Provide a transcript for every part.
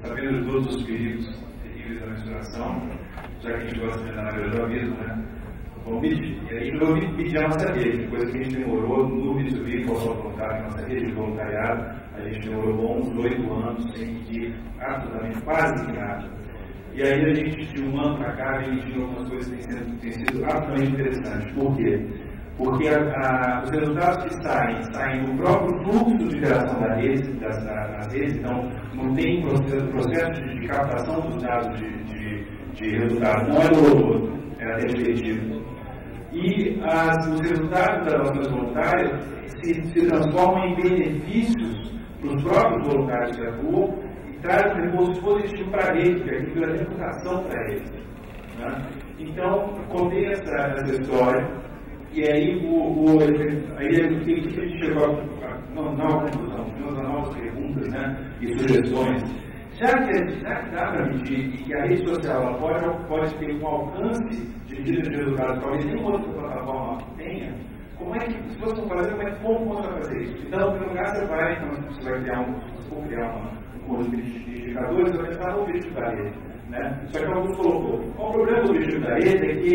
sabendo de todos os perigos terríveis da menstruação, já que a gente gosta de andar na beira do abismo, né? Vamos medir. E aí eu medir a nossa rede, coisa que a gente demorou no B2B, com a sua vontade, nossa rede de voluntariado, a gente demorou bons 8 anos sem medir absolutamente quase que nada. E aí a gente, de um ano para cá, a gente viu algumas coisas que têm sido absolutamente interessantes. Por quê? Porque os resultados que saem do próprio fluxo de geração da rede, das redes, então não tem processo de captação dos dados de resultados, não é doloroso, é até efetivo. E os resultados das ações voluntárias se transformam em benefícios para os próprios voluntários que atuam e traz um recurso positivo para a rede, que é aquilo da reputação para a rede. Né? Então, contei essa história, e aí a gente chegou a conclusão, fizemos novas perguntas, né, e sugestões. Já que dá para medir e que a rede social pode ter um alcance de medida de resultados, talvez nenhuma outra plataforma tenha, como é que, se você for fazer, como você vai fazer isso? Então, em primeiro lugar, você vai criar um conjunto de indicadores, você vai pensar no objetivo da rede. Né? Só que alguns colocou, o problema do objetivo da rede é que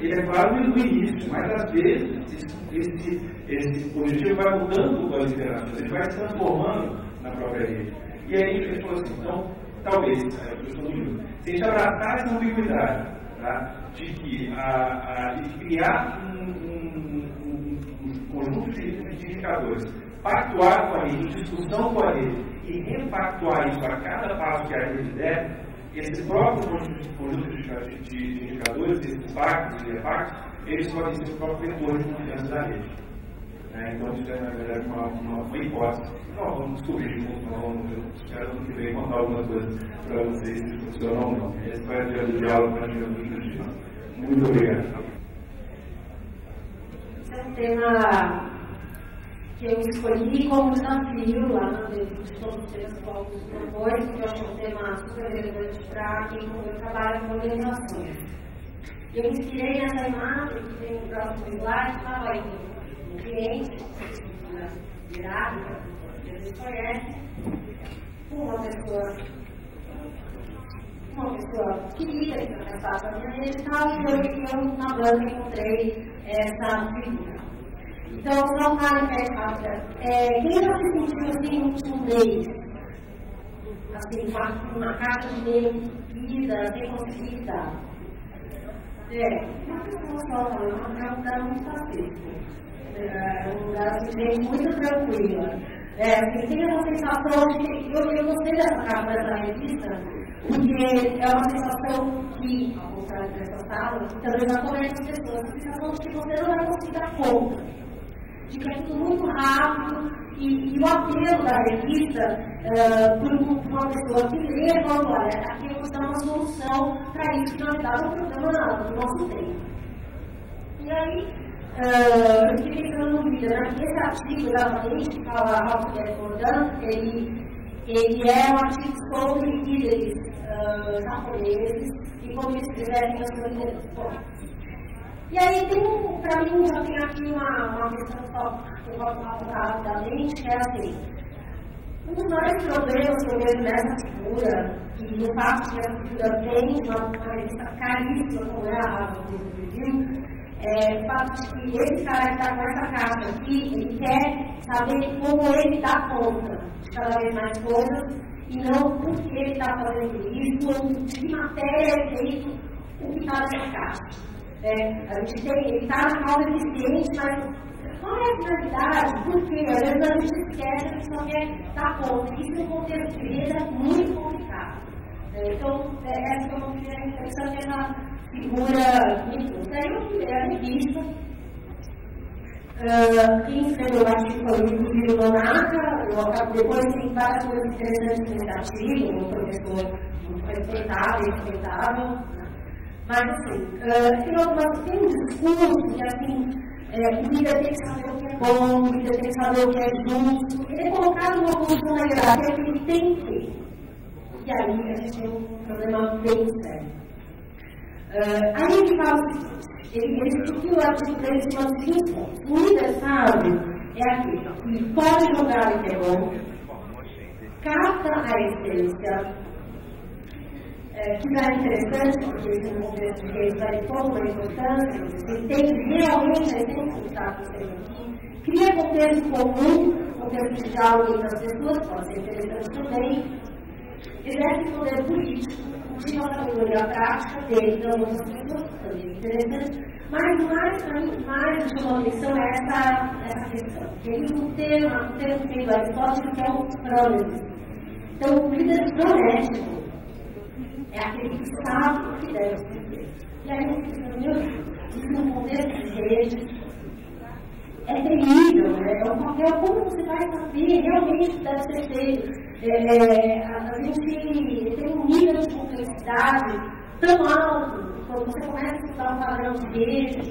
ele é claro no início, mas às vezes esse objetivo vai mudando com as interações, ele vai se transformando na própria rede. E aí a gente falou assim, então, talvez, se a gente abraçar essa ambiguidade, tá? de criar um conjunto de indicadores, pactuar com a rede, discussão com a rede, e repactuar isso a cada passo que a rede der, esse próprio conjunto de indicadores, esses pactos e repactos, eles podem ser o próprio vetor de confiança da rede. Então, isso é, na verdade, uma hipótese. Nós vamos descobrir juntos, espero ano que vem contar algumas coisas para vocês, se funcionam ou não. Esse vai ser o diálogo para a gente. Muito obrigado. Esse é um tema que eu escolhi como desafio lá dentro de todos os temas que eu propôs, porque eu acho um tema super relevante para quem trabalha com organizações. Eu me inspirei nessa imagem que tem no próximo slide, que estava aí um cliente, gráfica, que a gente conhece, uma pessoa querida, que faz parte da minha rede e tal, e eu na banca encontrei essa figura. Então, só para rápida, quem já se sentiu assim no último mês? Assim, uma caixa de e-mail entupida, sem conseguir dar? Uma pessoa só, é um lugar muito pacífico. É um lugar assim, gente muito tranquila. Tem essa sensação de que eu gostei dessa capa dessa revista, porque é uma sensação que, ao contrário dessa sala, talvez já comece as pessoas, a sensação de que você não vai conseguir dar conta. De que é tudo muito rápido e o apelo da revista por uma pessoa que lê e fala, olha, aqui eu vou dar uma solução para isso, que na verdade é um problema do nosso tempo. E aí, eu fiquei pensando no vídeo, né? Esse artigo, exatamente, que fala How to Get More Done, ele é um artigo sobre líderes japoneses e como eles escrevem as suas lideranças. E aí, para mim, já tem aqui uma questão só que eu vou falar rapidamente, que é assim, um dos maiores problemas que eu vejo nessa figura, e no fato de que essa figura tem uma revista caríssima, como é a Harvard Review, é o fato de que esse cara que está com essa caixa aqui, ele quer saber como ele dá conta de cada vez mais coisas, e não por que ele está fazendo isso, ou de que matéria é feito o que está nessa caixa. A gente ele está na causa eficiente, mas qual é a finalidade? Por quê? Às vezes a gente esquece que só quer dar conta. Isso é um contexto de vida muito complicado. Então, essa é uma primeira reflexão que essa figura me trouxe. Aí eu fui ler a revista. Quem escreveu o artigo foi o Júlio Donata. Depois tem várias coisas interessantes nesse artigo, um professor muito respeitável. Mas, assim, tem um discurso que, assim, o líder tem que saber o que é bom, o líder tem que saber o que é justo. Ele é colocado numa posição na hierarquia que ele tem que. E aí a gente tem um problema bem sério. Aí ele fala o seguinte, ele discutiu o artigo 3 em cima dos seguintes pontos. O líder sábio é aquele que pode jogar o que é bom, capta a essência, que já é interessante, porque esse contexto de rede vai ter toda uma importância, você tem realmente a essência do que está acontecendo aqui, cria contexto comum, contexto de diálogo entre as pessoas, pode ser interessante também, exerce poder político, cultiva a sabedoria prática dele, das outras pessoas, também é interessante, mas mais de uma atenção é essa questão. Tem um termo que do Aristóteles, que é o prônesis. Então, o líder pronético é aquele que sabe o que deve ser. E aí, isso no contexto de rede é terrível, né? É um papel, como você vai saber realmente o que deve ser feito. A gente tem um nível de complexidade tão alto. Quando você começa a estudar um padrão de rede,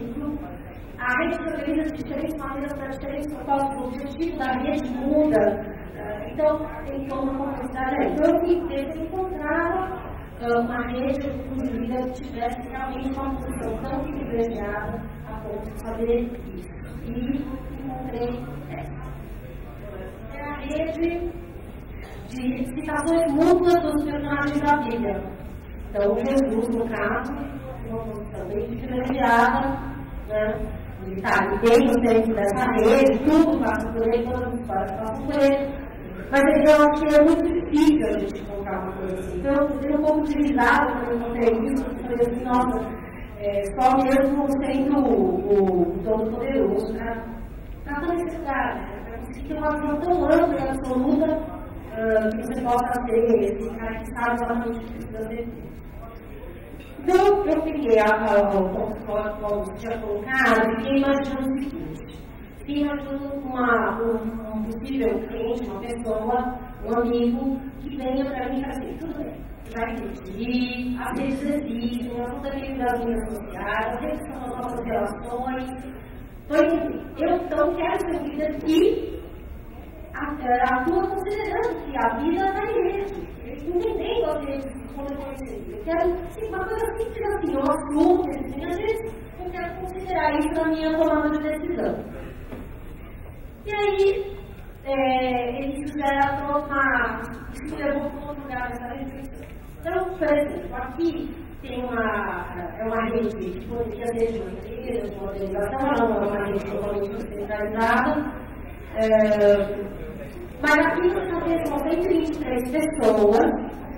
a rede se organiza de diferentes maneiras para diferentes propósitos, o objetivo da rede muda. Então, tem toda uma complexidade aí. Então, eu encontrava uma rede onde o líder tivesse realmente uma posição tão privilegiada a ponto de saber isso. E encontrei essa. É a rede de citações mútuas dos personagens da Bíblia. Então, Jesus, no caso, uma posição bem privilegiada, né? Ele está bem no centro dessa rede, tudo passa por ele, todas as histórias passam por ele. Mas eu acho que é muito difícil a gente encontrar uma coisa assim. Então, eu fiquei um pouco de risada quando eu encontrei isso, porque eu falei assim, nossa, só mesmo sendo o Todo-Poderoso para conectar, para conseguir ter uma visão tão ampla e absoluta que você possa ter esse cara que sabe exatamente o que precisa ser. Então, eu peguei o ponto que tinha colocado e fiquei imaginando o seguinte. Fiquei imaginando um possível cliente, uma pessoa, um amigo, que venha para mim e fala assim, tudo bem, vai pedir, as redes existem, nós somos aqueles das mídias sociais, as redes são as nossas relações. Eu então quero ser um líder que atua considerando que a vida está em rede, entendendo as redes como eu conheci. Eu quero uma coisa simples assim, eu assumo que existem as redes, eu quero considerar isso na minha tomada de decisão. E aí, isso gera toda isso levou para outro lugar dessa reflexão. Então, por exemplo, aqui tem uma rede que poderia ser de uma empresa, de uma organização, não é uma rede totalmente centralizada. Mas aqui são 123 pessoas,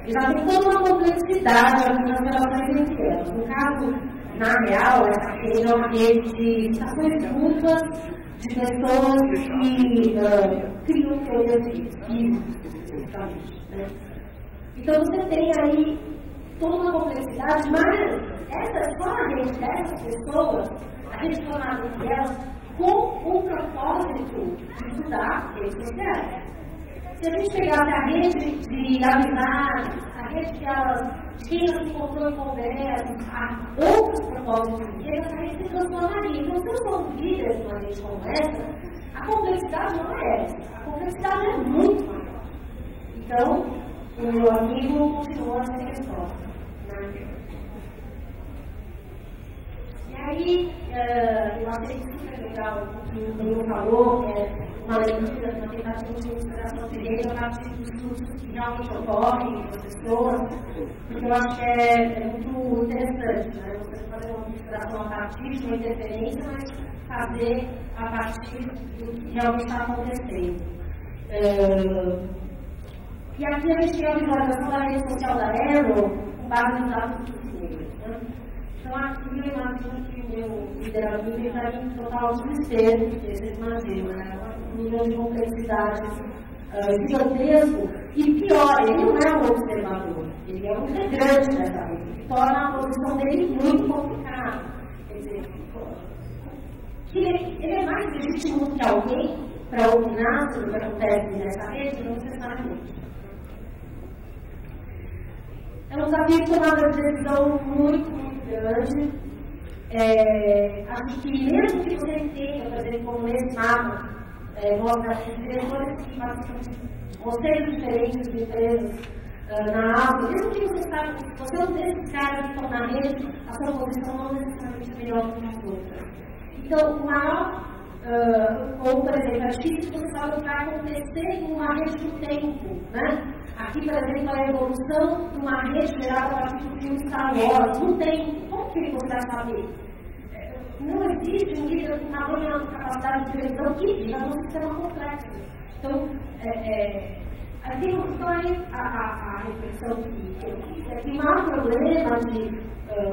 e já tem toda uma complexidade nas relações entre elas. No caso, na real, essa rede é uma rede de estações mútuas de pessoas que criam teorias físicas, né? Então você tem aí toda uma complexidade, mas só a rede dessas pessoas, a rede formada entre elas, com o propósito de estudar redes sociais. Se a gente pegasse a rede de amizade, a rede de quem já se encontrou em conversa, outros propósitos, essa rede se transformaria. Então, se eu sou um líder de uma rede como essa, a complexidade não é essa. A complexidade é muito maior. Então, o meu amigo continua sem resposta. Né? E aí, eu achei super legal o que o Bruno falou, que é uma leitura, uma tentativa de inspiração de rede a partir dos estudos que realmente ocorrem com as pessoas, porque eu acho que é muito interessante, né? Você fazer uma inspiração a partir de uma interferência, mas fazer a partir do que realmente está acontecendo. E aqui a gente tem a visualização da rede social da Elo com base nos dados dos negros, né? Então aqui eu imagino que o meu lideramento está em total desespero, porque vocês imaginam, né? Um nível de complexidade gigantesco, e pior, ele não é um observador, ele é um integrante dessa rede, que torna a posição dele muito complicada. Quer dizer, ele é mais legítimo do que alguém para opinar sobre o que acontece nessa rede, não necessariamente. É um desafio de tomada de decisão muito, muito grande. Acho que mesmo que você tenha, por exemplo, como nesse mapa, mostra diretores que participam de conselhos diferentes de empresas na ASO, mesmo que você saiba que você é um desses caras que estão na rede, a sua posição não necessariamente é melhor que as outras. Então, o maior Ou, por exemplo, é difícil você saber o que vai acontecer em uma rede do tempo, né? Aqui, por exemplo, a evolução de uma rede gerada a partir do filme Star Wars, no tempo. Como que você vai saber? Não existe um líder com tamanha capacidade de previsão que diga num sistema complexo. Então, a reflexão que eu fiz é que o maior problema de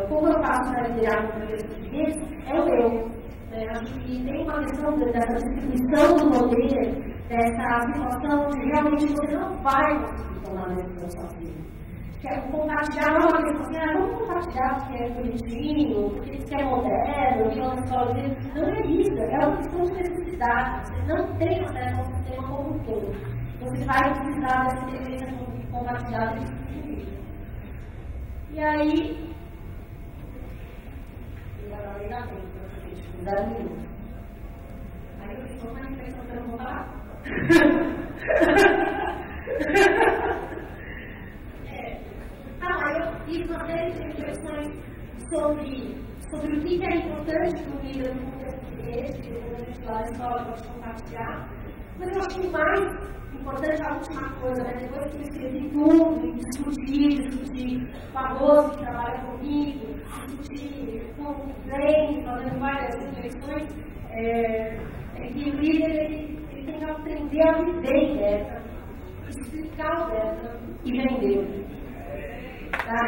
como eu faço para liderar o processo de rede é o eu. Acho que tem uma questão dessa distribuição do poder, dessa situação de realmente você não vai conseguir tomar a decisão sozinho. Compartilhar não é uma questão assim, vamos compartilhar porque é bonitinho, porque isso é moderno, porque não escola dele. Não é isso, é uma questão de necessidade. Você não tem acesso ao sistema como um todo. Você vai precisar dessa inteligência compartilhada e distribuída. E aí, agora ainda bem. 0 minutos. Aí eu estou na reflexão que eu não vou falar. Aí eu fiz uma série de reflexões sobre o que é importante para o líder no contexto de rede, que depois a gente lá na escola pode compartilhar. Mas eu acho que o mais importante é a última coisa, né? Depois que eu escrevi tudo, discutir com a Rose, que trabalha comigo, discutir com o Glenn, fazendo várias reflexões, que o líder ele tem que aprender a viver dessa, explicar dessa e vender. Tá?